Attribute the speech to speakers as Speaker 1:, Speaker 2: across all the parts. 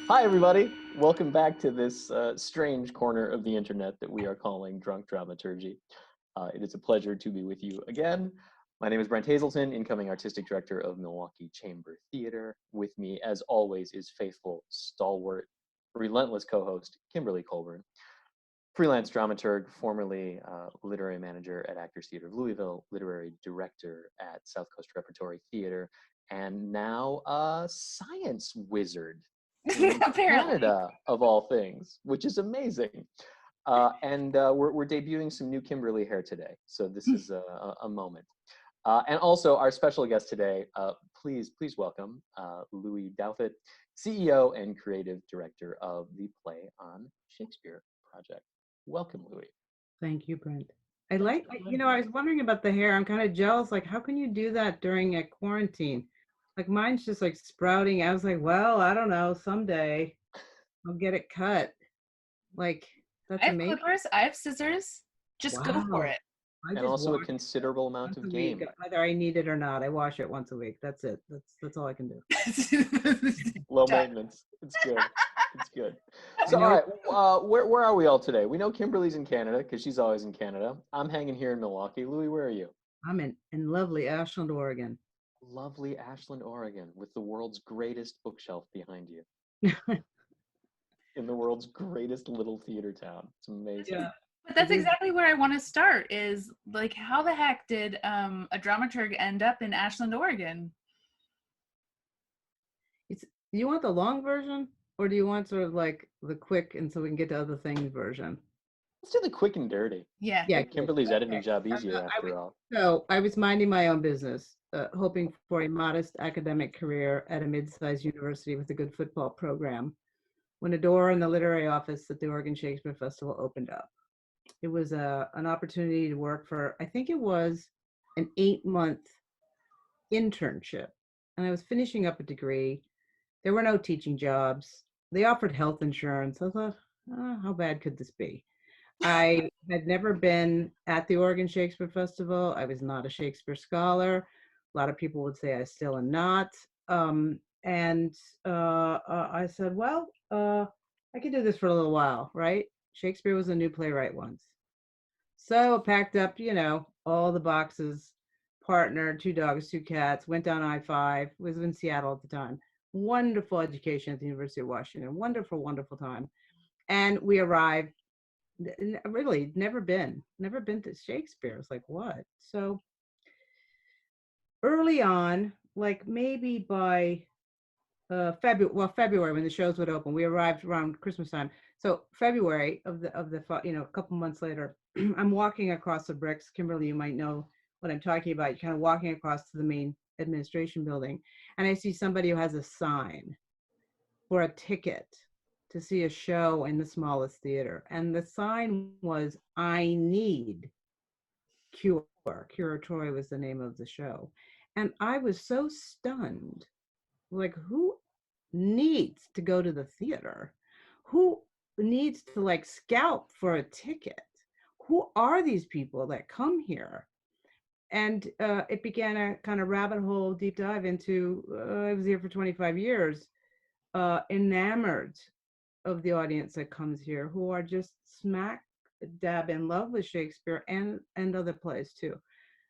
Speaker 1: Hi, everybody. Welcome back to this strange corner of the internet that we are calling Drunk Dramaturgy. It is a pleasure to be with you again. My name is Brent Hazelton, incoming artistic director of Milwaukee Chamber Theater. With me, as always, is faithful, stalwart, relentless co-host Kimberly Colburn, freelance dramaturg, formerly literary manager at Actors Theater of Louisville, literary director at South Coast Repertory Theater, and now a science wizard in
Speaker 2: Apparently.
Speaker 1: Canada, of all things, which is amazing. We're debuting some new Kimberly hair today, so this is a moment. And also our special guest today, please welcome Lue Douthit, CEO and creative director of the Play on Shakespeare project. Welcome, Louie.
Speaker 3: Thank you, Brent.
Speaker 1: Thanks for
Speaker 3: I
Speaker 1: joining
Speaker 3: was wondering about the hair. I'm kind of jealous. Like, how can you do that during a quarantine? Like, mine's just like sprouting. I was like, well, I don't know. Someday I'll get it cut. Like, that's
Speaker 2: I have
Speaker 3: amazing.
Speaker 2: clippers. I have scissors. Just go for
Speaker 3: Wow.
Speaker 2: it.
Speaker 3: I
Speaker 1: And
Speaker 3: just
Speaker 1: also a
Speaker 3: wash
Speaker 1: considerable amount
Speaker 3: once
Speaker 1: of
Speaker 3: a
Speaker 1: game.
Speaker 3: week, whether I need it or not. I wash it once a week. That's it. That's all I can do.
Speaker 1: Low maintenance. It's good. It's good.
Speaker 3: I
Speaker 1: So, all
Speaker 3: know.
Speaker 1: right, where are we all today? We know Kimberly's in Canada because she's always in Canada. I'm hanging here in Milwaukee. Louie, where are you?
Speaker 3: I'm in lovely Ashland, Oregon.
Speaker 1: Lovely Ashland, Oregon, with the world's greatest bookshelf behind you. In the world's greatest little theater town. It's amazing.
Speaker 3: Yeah.
Speaker 2: But that's exactly where I want to start is like, how the heck did a dramaturg end up in Ashland, Oregon?
Speaker 3: You want the long version, or do you want sort of like the quick and so we can get to other things version?
Speaker 1: Let's do the quick and dirty.
Speaker 2: Yeah.
Speaker 3: Yeah.
Speaker 1: Make Kimberly's editing
Speaker 3: Okay.
Speaker 1: job easier after all.
Speaker 3: So I was minding my own business, hoping for a modest academic career at a mid-sized university with a good football program, when a door in the literary office at the Oregon Shakespeare Festival opened up. It was an opportunity to work for, I think it was an 8-month internship. And I was finishing up a degree. There were no teaching jobs. They offered health insurance. I thought, how bad could this be? I had never been at the Oregon Shakespeare Festival. I was not a Shakespeare scholar. A lot of people would say I still am not. I said, well, I could do this for a little while, right? Shakespeare was a new playwright once. So packed up, all the boxes, partner, 2 dogs, 2 cats, went down I-5, was in Seattle at the time. Wonderful education at the University of Washington. Wonderful, wonderful time. And we arrived, really never been to Shakespeare. It's like, what? So early on, like maybe by February when the shows would open, we arrived around Christmas time. So February of the a couple months later, I'm walking across the bricks. Kimberly, you might know what I'm talking about. You're kind of walking across to the main administration building, and I see somebody who has a sign for a ticket to see a show in the smallest theater. And the sign was, I need cure. Curatory was the name of the show. And I was so stunned. Like, who needs to go to the theater? Who needs to like scalp for a ticket? Who are these people that come here? And it began a kind of rabbit hole deep dive into, I was here for 25 years, enamored of the audience that comes here, who are just smack dab in love with Shakespeare and other plays too.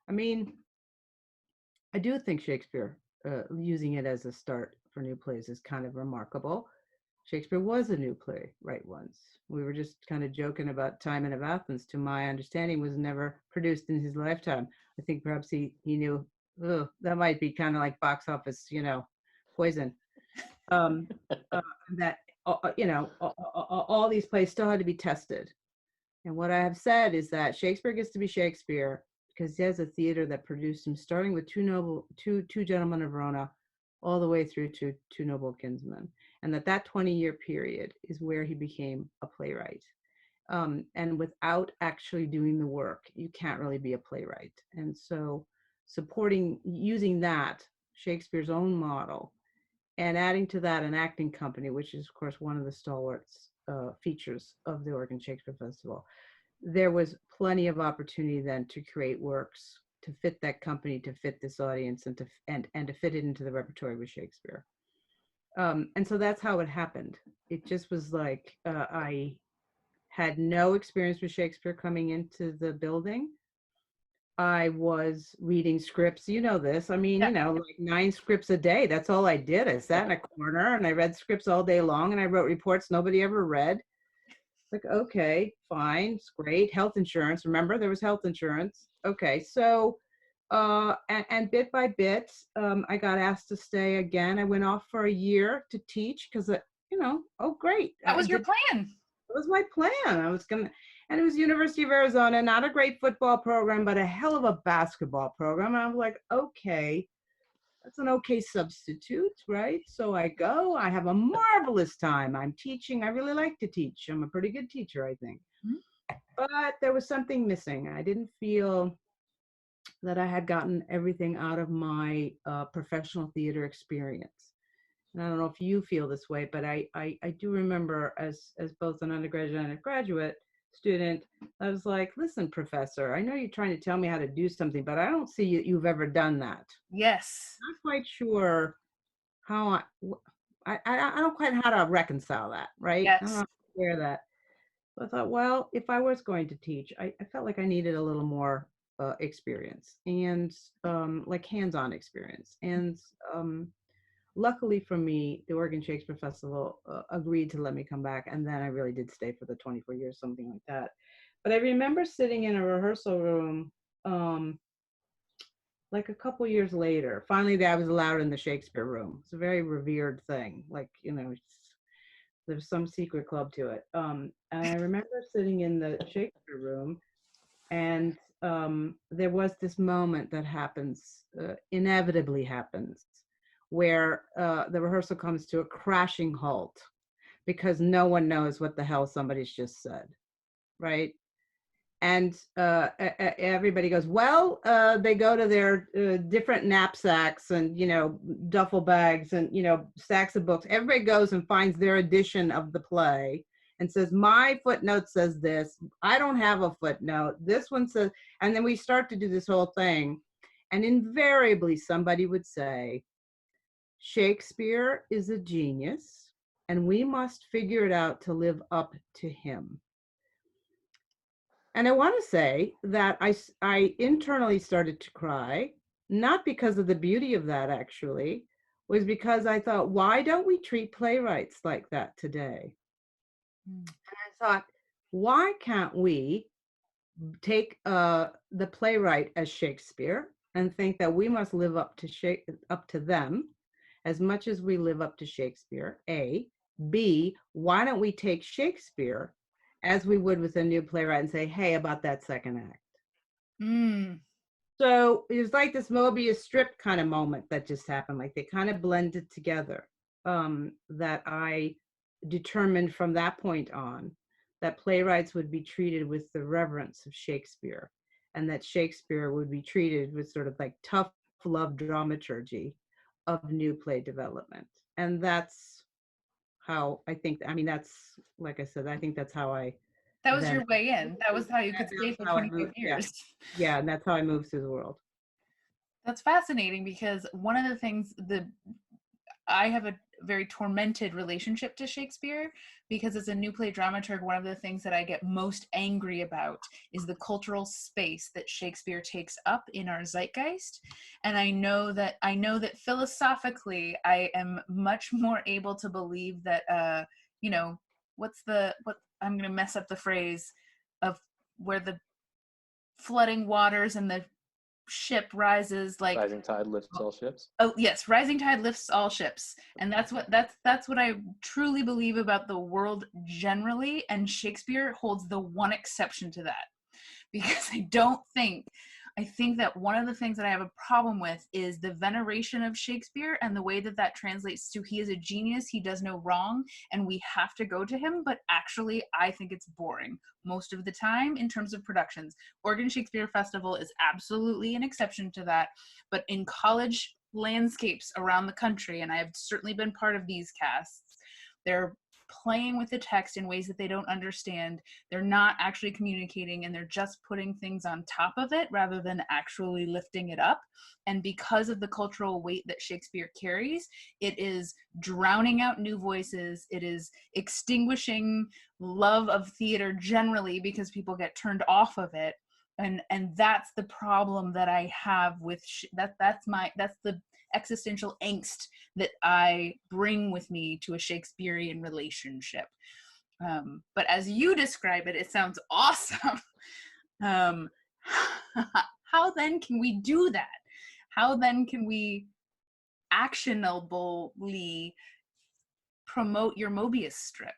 Speaker 3: I mean, I do think Shakespeare, using it as a start for new plays is kind of remarkable. Shakespeare was a new play, right, once. We were just kind of joking about Timon of Athens, to my understanding, was never produced in his lifetime. I think perhaps he knew, that might be kind of like box office, poison. That, all these plays still had to be tested. And what I have said is that Shakespeare gets to be Shakespeare because he has a theater that produced him, starting with two Gentlemen of Verona, all the way through to Two Noble Kinsmen, and that 20-year period is where he became a playwright. And without actually doing the work, you can't really be a playwright. And so using that, Shakespeare's own model, and adding to that an acting company, which is, of course, one of the stalwarts features of the Oregon Shakespeare Festival. There was plenty of opportunity then to create works to fit that company, to fit this audience, and to fit it into the repertory with Shakespeare. And so that's how it happened. It just was like I had no experience with Shakespeare coming into the building. I was reading scripts. You know this. I mean,
Speaker 2: Yeah.
Speaker 3: like 9 scripts a day. That's all I did. I sat in a corner and I read scripts all day long, and I wrote reports nobody ever read. Like, okay, fine, it's great. Health insurance. Remember, there was health insurance. Okay, so and bit by bit, I got asked to stay again. I went off for a year to teach because, oh great,
Speaker 2: That was your plan.
Speaker 3: it was my plan. I was gonna, and it was University of Arizona, not a great football program, but a hell of a basketball program. And I was like, okay, that's an okay substitute, right? So I go, I have a marvelous time. I'm teaching. I really like to teach. I'm a pretty good teacher, I think.
Speaker 2: Mhm.
Speaker 3: But there was something missing. I didn't feel that I had gotten everything out of my professional theater experience. And I don't know if you feel this way, but I do remember as both an undergraduate and a graduate student, I was like, listen, professor, I know you're trying to tell me how to do something, but I don't see you've ever done that.
Speaker 2: Yes.
Speaker 3: Not quite sure how I don't quite know how to reconcile that, right? I don't know
Speaker 2: Yes.
Speaker 3: how to share that. So I thought, well, if I was going to teach, I felt like I needed a little more experience and like hands-on experience. And luckily for me, the Oregon Shakespeare Festival agreed to let me come back. And then I really did stay for the 24 years, something like that. But I remember sitting in a rehearsal room like a couple years later. Finally, I was allowed in the Shakespeare room. It's a very revered thing. Like, there's some secret club to it. And I remember sitting in the Shakespeare room, and there was this moment that happens, inevitably happens, where the rehearsal comes to a crashing halt because no one knows what the hell somebody's just said, right? And everybody goes, well, they go to their different knapsacks and, duffel bags and, stacks of books. Everybody goes and finds their edition of the play and says, my footnote says this. I don't have a footnote. This one says, and then we start to do this whole thing. And invariably somebody would say, Shakespeare is a genius and we must figure it out to live up to him. And I want to say that I internally started to cry, not because of the beauty of that actually, was because I thought, why don't we treat playwrights like that today? And I thought, why can't we take the playwright as Shakespeare and think that we must live up to them as much as we live up to Shakespeare, A. B, why don't we take Shakespeare as we would with a new playwright and say, hey, about that second act. So it was like this Mobius strip kind of moment that just happened. Like they kind of blended together, that I determined from that point on that playwrights would be treated with the reverence of Shakespeare, and that Shakespeare would be treated with sort of like tough love dramaturgy of new play development. And that's how I think, that's, like I said, I think that's how I
Speaker 2: That was
Speaker 3: then,
Speaker 2: your way in. That was how you could stay
Speaker 3: that's
Speaker 2: for
Speaker 3: how I
Speaker 2: 25
Speaker 3: moved.
Speaker 2: years.
Speaker 3: Yeah, and that's how I moved through the world.
Speaker 2: That's fascinating because one of the things I have a very tormented relationship to Shakespeare because as a new play dramaturg, one of the things that I get most angry about is the cultural space that Shakespeare takes up in our zeitgeist. And I know that philosophically, I am much more able to believe that, I'm going to mess up the phrase of where the flooding waters and the ship rises, like
Speaker 1: Rising tide lifts all ships.
Speaker 2: Oh yes, rising tide lifts all ships. And that's what I truly believe about the world generally, and Shakespeare holds the one exception to that. Because I think that one of the things that I have a problem with is the veneration of Shakespeare and the way that translates to he is a genius, he does no wrong, and we have to go to him. But actually, I think it's boring most of the time in terms of productions. Oregon Shakespeare Festival is absolutely an exception to that. But in college landscapes around the country, and I have certainly been part of these casts, they're playing with the text in ways that they don't understand. They're not actually communicating, and they're just putting things on top of it rather than actually lifting it up. And because of the cultural weight that Shakespeare carries, it is drowning out new voices. It is extinguishing love of theater generally because people get turned off of it. And that's the problem that I have with that's the existential angst that I bring with me to a Shakespearean relationship. But as you describe it, it sounds awesome. How then can we do that? How then can we actionably promote your Mobius strip?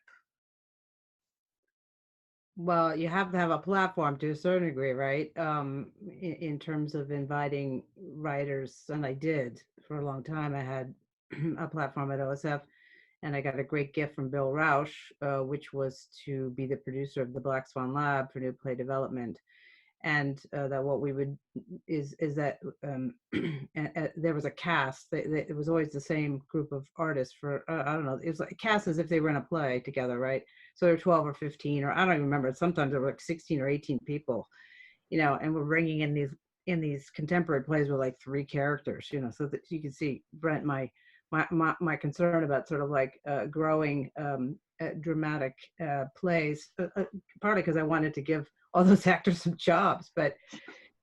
Speaker 3: Well, you have to have a platform to a certain degree, right? In terms of inviting writers, and I did for a long time. I had a platform at OSF, and I got a great gift from Bill Rausch, which was to be the producer of the Black Swan Lab for new play development. And that what we would is that there was a cast. It was always the same group of artists for I don't know. It was like a cast as if they were in a play together, right? So there were 12 or 15, or I don't even remember. Sometimes there were like 16 or 18 people, and we're bringing in these contemporary plays with like 3 characters, so that you can see, Brent, my concern about sort of like growing dramatic plays, partly because I wanted to give all those actors some jobs, but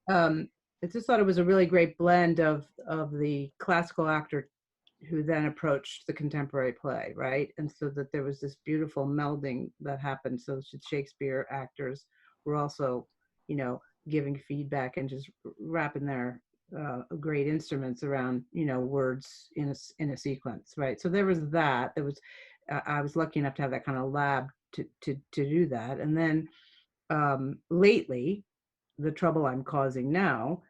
Speaker 3: I just thought it was a really great blend of the classical actor who then approached the contemporary play, right? And so that there was this beautiful melding that happened. So Shakespeare actors were also, giving feedback and just wrapping their great instruments around, words in a sequence, right? So there was that. I was lucky enough to have that kind of lab to do that. And then lately, the trouble I'm causing now,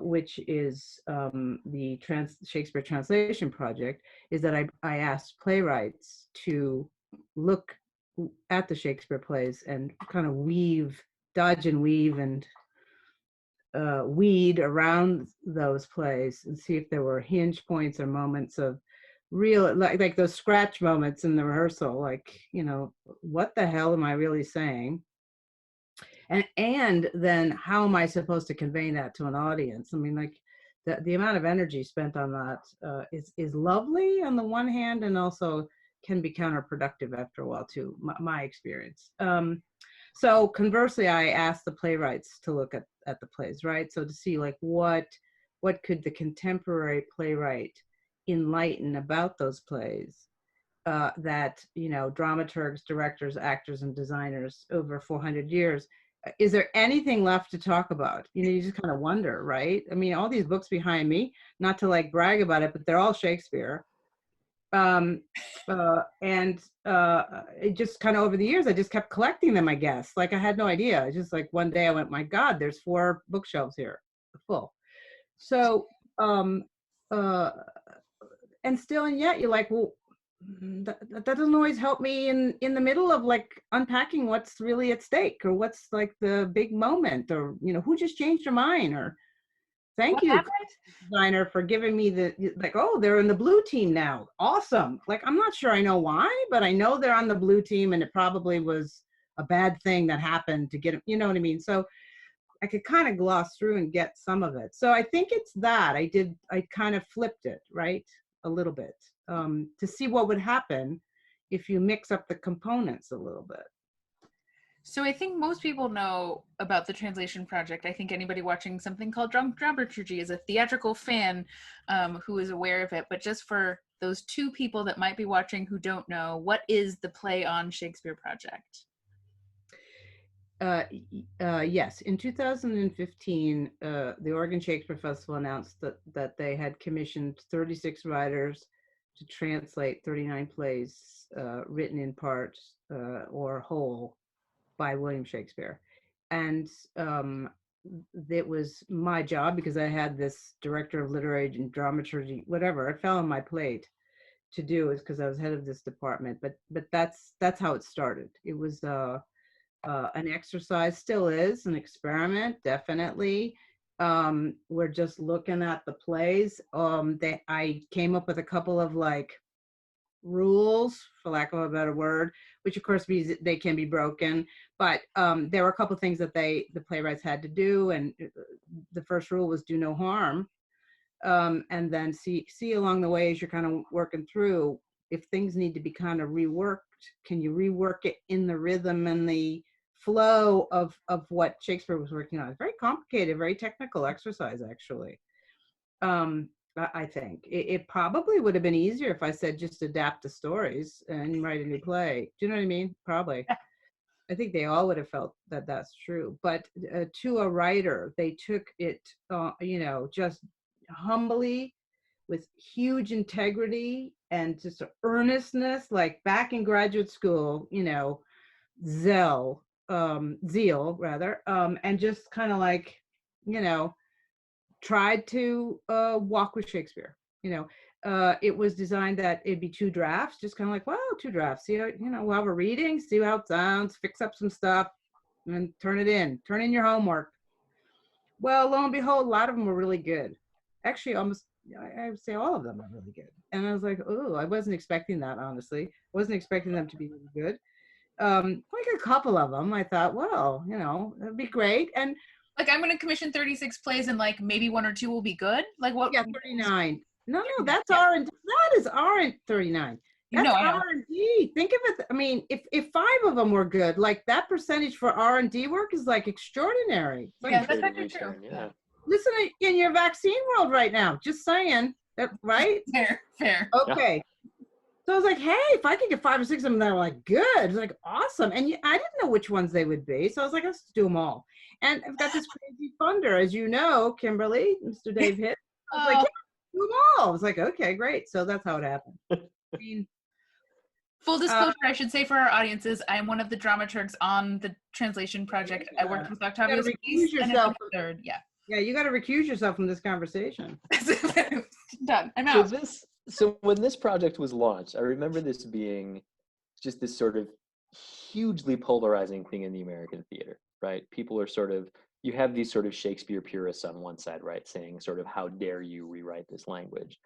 Speaker 3: which is the Shakespeare Translation Project, is that I asked playwrights to look at the Shakespeare plays and kind of dodge and weave and weed around those plays and see if there were hinge points or moments of real, like those scratch moments in the rehearsal, like, what the hell am I really saying? And then how am I supposed to convey that to an audience? I mean, like the amount of energy spent on that is lovely on the one hand, and also can be counterproductive after a while too, my experience. So conversely, I asked the playwrights to look at the plays, right? So to see like what could the contemporary playwright enlighten about those plays that, dramaturgs, directors, actors, and designers over 400 years. Is there anything left to talk about? You just kind of wonder, right? I mean, all these books behind me, not to like brag about it, but they're all Shakespeare. And it just kind of over the years, I just kept collecting them, I guess. Like I had no idea. Just like one day I went, my God, there's 4 bookshelves here full. So, and yet you're like, well, that doesn't always help me in the middle of like unpacking what's really at stake, or what's like the big moment, or who just changed their mind, or thank you designer for giving me oh, they're in the blue team now, awesome. Like I'm not sure I know why, but I know they're on the blue team, and it probably was a bad thing that happened to get them, you know what I mean? So I could kind of gloss through and get some of it. So I think it's that I kind of flipped it, right, a little bit, to see what would happen if you mix up the components a little bit.
Speaker 2: So I think most people know about the Translation Project. I think anybody watching something called Drunk Dramaturgy is a theatrical fan who is aware of it. But just for those 2 people that might be watching who don't know, what is the Play on Shakespeare Project?
Speaker 3: Yes, in 2015, the Oregon Shakespeare Festival announced that they had commissioned 36 writers to translate 39 plays written in part or whole by William Shakespeare. And it was my job, because I had this director of literary and dramaturgy, whatever, it fell on my plate to do, is because I was head of this department. But that's how it started. It was an exercise, still is an experiment, definitely. We're just looking at the plays. I came up with a couple of like rules, for lack of a better word, which of course means they can be broken. But there were a couple of things that the playwrights had to do, and the first rule was do no harm, and then see along the way as you're kind of working through, if things need to be kind of reworked, can you rework it in the rhythm and the flow of what Shakespeare was working on? It's very complicated, very technical exercise, actually. I think it probably would have been easier if I said just adapt the stories and write a new play. Do you know what I mean? Probably. I think they all would have felt that that's true. But to a writer, they took it, just humbly, with huge integrity and just earnestness, like back in graduate school, zeal rather, and just kind of like, tried to walk with Shakespeare. It was designed that it'd be 2 drafts, just kind of like, well, 2 drafts. See how, we'll have a reading, see how it sounds, fix up some stuff, and turn in your homework. Well, lo and behold, a lot of them were really good. Actually, almost, I would say all of them are really good. And I was like, oh, I wasn't expecting that, honestly. Wasn't expecting them to be really good. Like a couple of them, I thought, well, it'd be great. And
Speaker 2: like, I'm going to commission 36 plays and like maybe 1 or 2 will be good. Like what?
Speaker 3: Yeah, 39. No, that's
Speaker 2: Yeah.
Speaker 3: R&D. That is R&D 39. That's
Speaker 2: I know.
Speaker 3: R&D. Think of it. I mean, if 5 of them were good, like that percentage for R&D work is like extraordinary. It's
Speaker 2: Yeah,
Speaker 3: like,
Speaker 2: that's actually true.
Speaker 1: Yeah.
Speaker 3: listen, in your vaccine world right now, just saying that, right?
Speaker 2: Fair.
Speaker 3: Okay. So I was like, hey, if I could get 5 or 6 of them that were like good, it's like awesome. And I didn't know which ones they would be. So I was like, let's do them all. And I've got this crazy funder, as you know, Kimberly, Mr. Dave Hitt. I was like, yeah, do them all. I was like, okay, great. So that's how it happened. I mean,
Speaker 2: full disclosure, I should say for our audiences, I am one of the dramaturgs on the translation project. I worked with Octavio Solis and third. Yeah.
Speaker 3: Yeah, you got to recuse yourself from this conversation.
Speaker 2: Done. I'm out.
Speaker 1: So when this project was launched, I remember this being just this sort of hugely polarizing thing in the American theater, right? People are you have these sort of Shakespeare purists on one side, right, saying sort of, how dare you rewrite this language?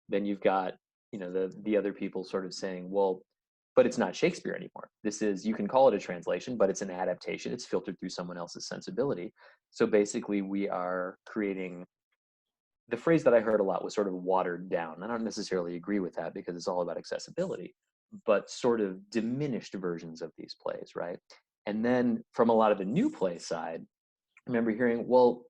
Speaker 1: Then you've got, the other people sort of saying, well, but it's not Shakespeare anymore. You can call it a translation, but it's an adaptation. It's filtered through someone else's sensibility. So basically we are creating, the phrase that I heard a lot was sort of watered down. I don't necessarily agree with that because it's all about accessibility, but sort of diminished versions of these plays, right? And then from a lot of the new play side, I remember hearing, well,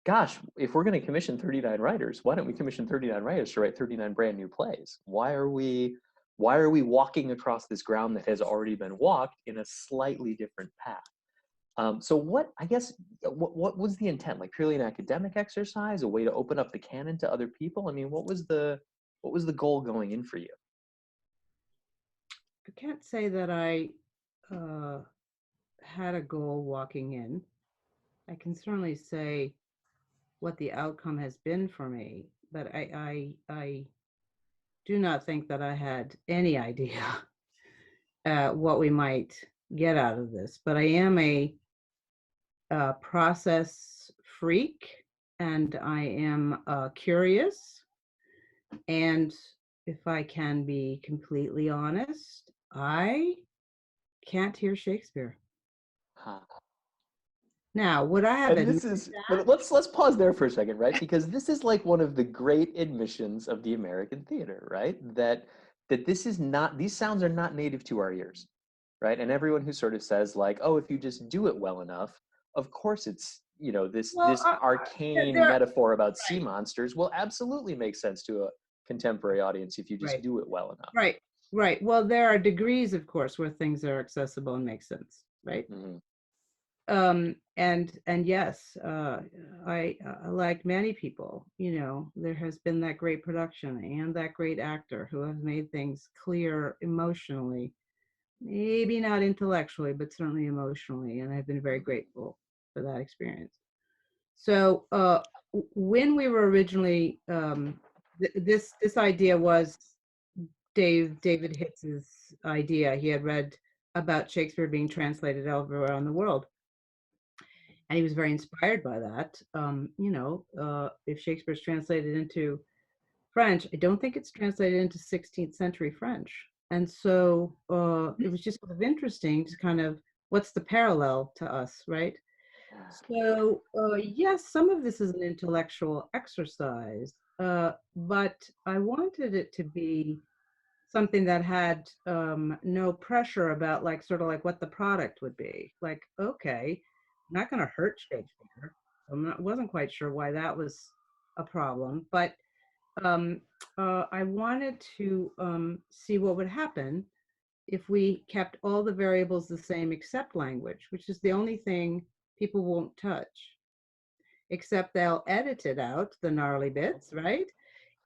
Speaker 1: gosh, if we're going to commission 39 writers, why don't we commission 39 writers to write 39 brand new plays? Why are we walking across this ground that has already been walked in a slightly different path? So what was the intent? Like purely an academic exercise, a way to open up the canon to other people? I mean, what was the goal going in for you?
Speaker 3: I can't say that I had a goal walking in. I can certainly say what the outcome has been for me, but I do not think that I had any idea what we might get out of this. But I am a process freak, and I am curious. And if I can be completely honest, I can't hear Shakespeare.
Speaker 1: Huh.
Speaker 3: Now, would I have
Speaker 1: And but let's pause there for a second, right? Because this is like one of the great admissions of the American theater, right? That these sounds are not native to our ears, right? And everyone who sort of says like, oh, if you just do it well enough, of course it's, this arcane metaphor about sea monsters will absolutely make sense to a contemporary audience if you just do it well enough.
Speaker 3: Right. Well, there are degrees, of course, where things are accessible and make sense, right?
Speaker 1: Mm-hmm.
Speaker 3: And yes, I like many people, there has been that great production and that great actor who has made things clear emotionally, maybe not intellectually, but certainly emotionally, and I've been very grateful for that experience. So when we were originally, this idea was David Hitz's idea. He had read about Shakespeare being translated everywhere around the world, and he was very inspired by that. If Shakespeare's translated into French, I don't think it's translated into 16th century French. And so it was just sort of interesting to kind of, what's the parallel to us, right? So yes, some of this is an intellectual exercise, but I wanted it to be something that had no pressure about like sort of like what the product would be. Like, okay, I'm not going to hurt Shakespeare. Wasn't quite sure why that was a problem, but um, I wanted to see what would happen if we kept all the variables the same except language, which is the only thing people won't touch, except they'll edit it out, the gnarly bits, right?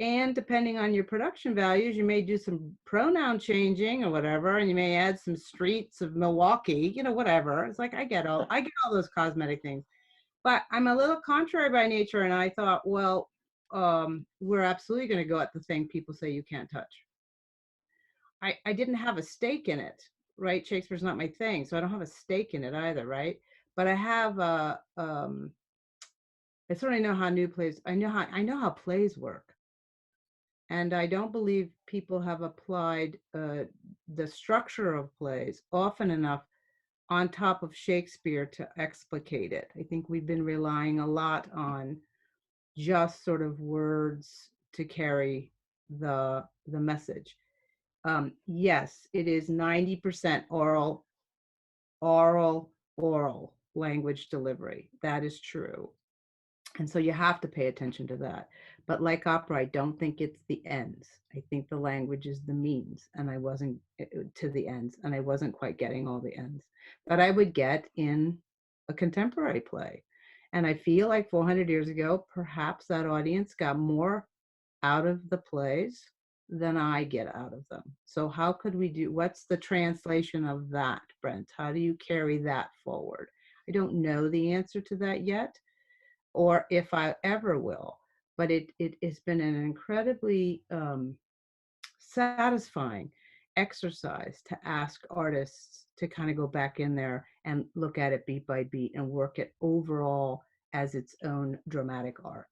Speaker 3: And depending on your production values, you may do some pronoun changing or whatever, and you may add some streets of Milwaukee, whatever. It's like I get all those cosmetic things. But I'm a little contrary by nature, and I thought, well, we're absolutely going to go at the thing people say you can't touch. I didn't have a stake in it, right? Shakespeare's not my thing, so I don't have a stake in it either, right? But I have I certainly know how new plays. I know how plays work, and I don't believe people have applied the structure of plays often enough on top of Shakespeare to explicate it. I think we've been relying a lot on just sort of words to carry the message. Yes, it is 90% oral language delivery. That is true. And so you have to pay attention to that. But like opera, I don't think it's the ends. I think the language is the means, and I wasn't to the ends, and I wasn't quite getting all the ends that I would get in a contemporary play. And I feel like 400 years ago, perhaps that audience got more out of the plays than I get out of them. So how could we what's the translation of that, Brent? How do you carry that forward? I don't know the answer to that yet, or if I ever will, but it has been an incredibly satisfying exercise to ask artists to kind of go back in there and look at it beat by beat and work it overall as its own dramatic arc.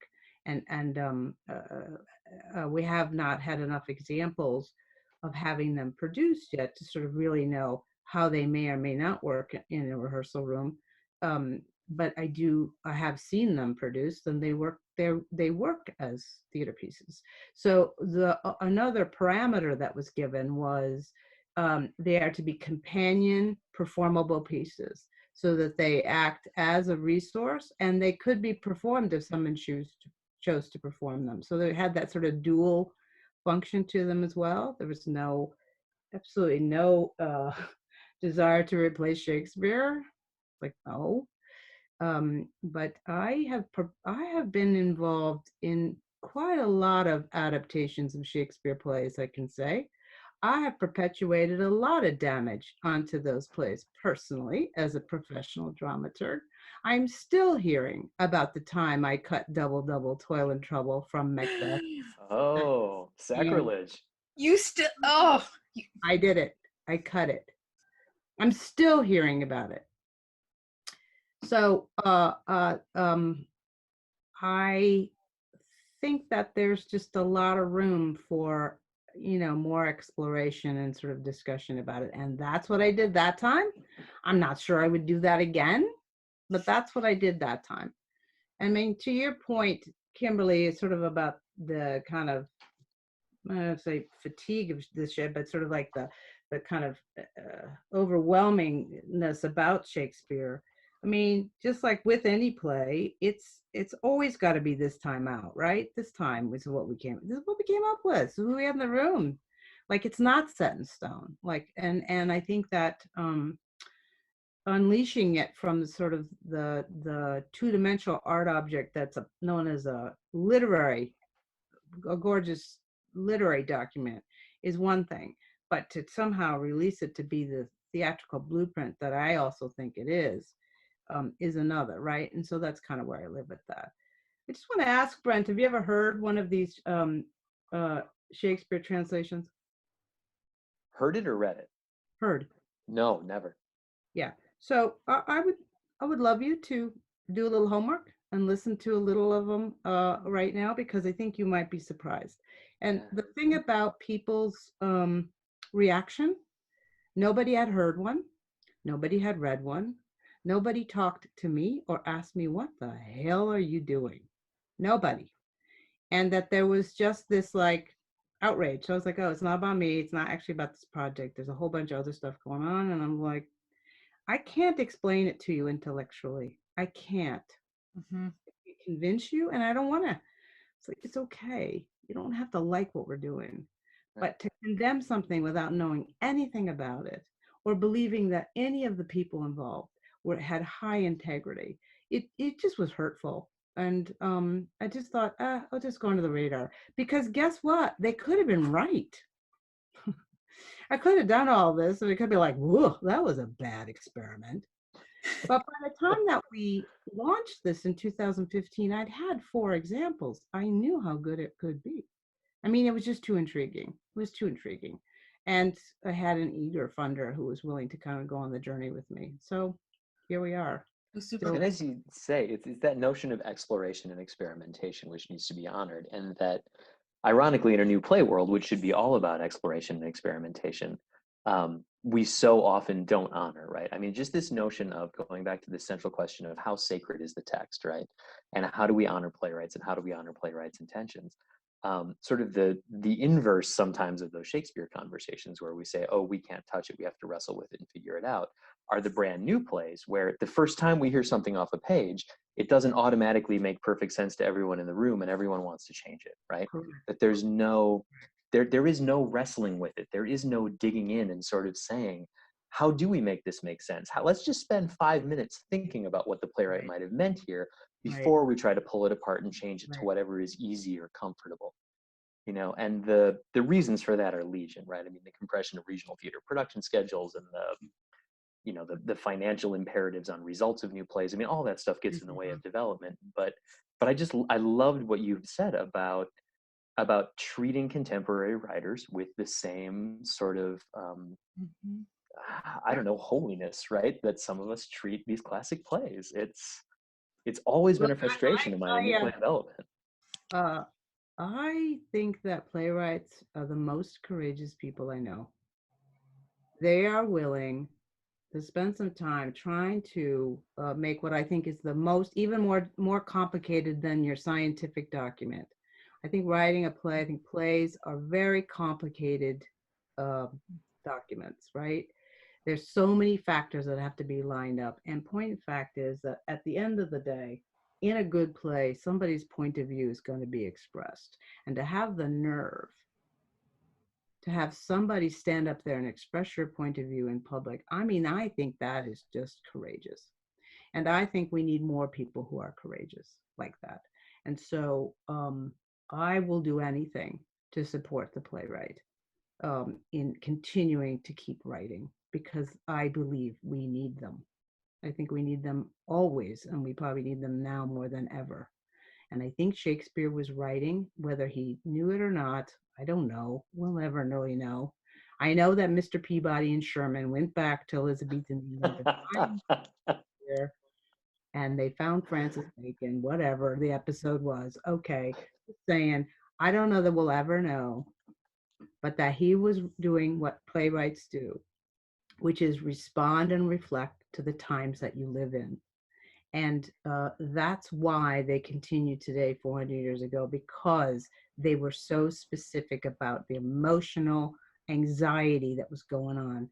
Speaker 3: And we have not had enough examples of having them produced yet to sort of really know how they may or may not work in a rehearsal room. But I have seen them produced, and they work as theater pieces. So another parameter that was given was they are to be companion performable pieces, so that they act as a resource, and they could be performed if someone chose to perform them. So they had that sort of dual function to them as well. There was absolutely no desire to replace Shakespeare. Like, no. But I have been involved in quite a lot of adaptations of Shakespeare plays, I can say. I have perpetuated a lot of damage onto those plays personally as a professional dramaturg. I'm still hearing about the time I cut Double Double Toil and Trouble from Macbeth.
Speaker 1: Oh, sacrilege.
Speaker 2: You still,
Speaker 3: I did it. I cut it. I'm still hearing about it. So I think that there's just a lot of room for, more exploration and sort of discussion about it. And that's what I did that time. I'm not sure I would do that again, but that's what I did that time. I mean, to your point, Kimberly, it's sort of about the kind of, I don't say fatigue of this shit, but sort of like the kind of overwhelmingness about Shakespeare. I mean, just like with any play, it's always got to be this time out, right? This time this is what we came up with. This is who we have in the room. Like, it's not set in stone. Like, and I think that unleashing it from sort of the two-dimensional art object that's known as a gorgeous literary document is one thing, but to somehow release it to be the theatrical blueprint that I also think it is another, right? And so that's kind of where I live with that. I just want to ask Brent, have you ever heard one of these Shakespeare translations?
Speaker 1: Heard it or read it?
Speaker 3: Heard.
Speaker 1: No, never.
Speaker 3: Yeah. So I would love you to do a little homework and listen to a little of them right now, because I think you might be surprised. And the thing about people's reaction. Nobody had heard one. Nobody had read one. Nobody talked to me or asked me, what the hell are you doing? Nobody. And that there was just this like outrage. So I was like, oh, it's not about me. It's not actually about this project. There's a whole bunch of other stuff going on. And I'm like, I can't explain it to you intellectually. I can't
Speaker 2: Mm-hmm.
Speaker 3: convince you, and I don't want to. It's like, it's okay. You don't have to like what we're doing. But to condemn something without knowing anything about it or believing that any of the people involved had high integrity, it just was hurtful. And I just thought, I'll just go under the radar. Because guess what? They could have been right. I could have done all this and it could be like, whoa, that was a bad experiment. But by the time that we launched this in 2015, I'd had 4 examples. I knew how good it could be. I mean, it was just too intriguing. It was too intriguing. And I had an eager funder who was willing to kind of go on the journey with me. So here we are.
Speaker 2: It was super
Speaker 1: And
Speaker 2: cool.
Speaker 1: as you say, it's that notion of exploration and experimentation which needs to be honored. And that, ironically, in a new play world, which should be all about exploration and experimentation, we so often don't honor, right? I mean, just this notion of going back to the central question of how sacred is the text, right? And how do we honor playwrights and how do we honor playwrights' intentions? Sort of the inverse sometimes of those Shakespeare conversations where we say, oh, we can't touch it, we have to wrestle with it and figure it out, are the brand new plays where the first time we hear something off a page, it doesn't automatically make perfect sense to everyone in the room and everyone wants to change it, right?
Speaker 3: Correct.
Speaker 1: That there's no, there is no wrestling with it. There is no digging in and sort of saying, how do we make this make sense? Let's just spend 5 minutes thinking about what the playwright might have meant here before we try to pull it apart and change it to whatever is easy or comfortable. You know, and the reasons for that are legion, right? I mean, the compression of regional theater production schedules and the financial imperatives on results of new plays. I mean, all that stuff gets in the way of development. But I loved what you've said about treating contemporary writers with the same sort of I don't know, holiness, right? That some of us treat these classic plays. It's always been a frustration of mine in new play development.
Speaker 3: I think that playwrights are the most courageous people I know. They are willing to spend some time trying to make what I think is the most, even more complicated than your scientific document. I think writing a play, I think plays are very complicated documents, right? There's so many factors that have to be lined up. And point of fact is that at the end of the day, in a good play, somebody's point of view is going to be expressed. And to have the nerve to have somebody stand up there and express your point of view in public, I mean, I think that is just courageous. And I think we need more people who are courageous like that. And so I will do anything to support the playwright in continuing to keep writing, because I believe we need them. I think we need them always, and we probably need them now more than ever. And I think Shakespeare was writing, whether he knew it or not, I don't know. We'll never really know. I know that Mr. Peabody and Sherman went back to Elizabethan England and they found Francis Bacon, whatever the episode was. Okay, just saying, I don't know that we'll ever know, but that he was doing what playwrights do, which is respond and reflect to the times that you live in. And that's why they continue today 400 years ago, because they were so specific about the emotional anxiety that was going on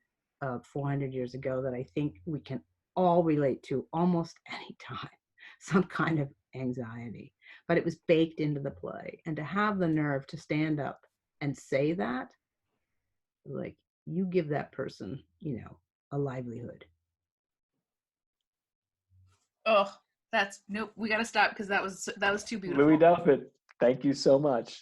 Speaker 3: 400 years ago that I think we can all relate to almost any time, some kind of anxiety. But it was baked into the play. And to have the nerve to stand up and say that, like, you give that person, a livelihood.
Speaker 2: Oh, nope. We got to stop because that was too beautiful.
Speaker 1: Lue Douthit, thank you so much.